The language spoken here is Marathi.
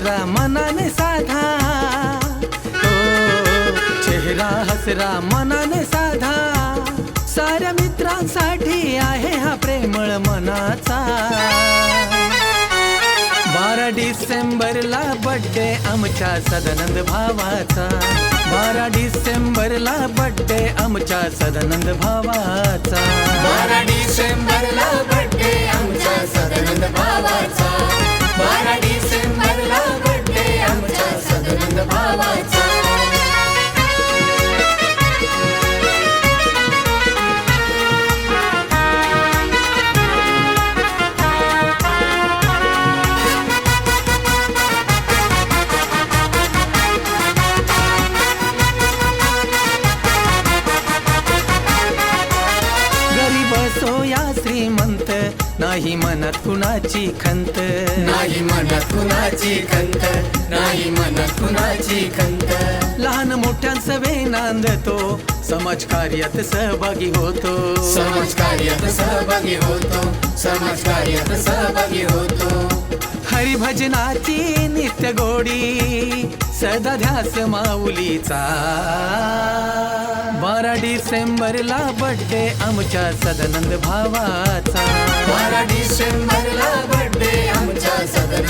हसरा मनाने साधा, हो चेहरा हसरा मनाने साधा, साऱ्या मित्रांसाठी आहे हा प्रेमळ मनाचा. 12 डिसेंबरला बर्थडे आमच्या सदानंद भावाचा, 12 डिसेंबरला बर्थडे आमच्या सदानंद भावाचा, 12 डिसेंबरला बर्थडे आमच्या सदानंद भावाचा, 12 डिसेंबरला बर्थडे आमच्या सदानंद भावाचा. असो या श्रीमंत, नाही मनात कुणाची खंत, नाही मनात कुणाची खंत, नाही मनात कुणाची खंत. लहान मोठ्यांचं वे नांदतो, समाजकार्यात सहभागी होतो, समाजकार्यात सहभागी होतो, समाजकार्यात सहभागी होतो. हरिभजनाची नित्य गोडी, सदा ध्यास माऊलीचा. 12 डिसेंबरला बर्थडे आमच्या सदानंद भावाचा, 12 डिसेंबरला बर्थडे आमच्या सदानंद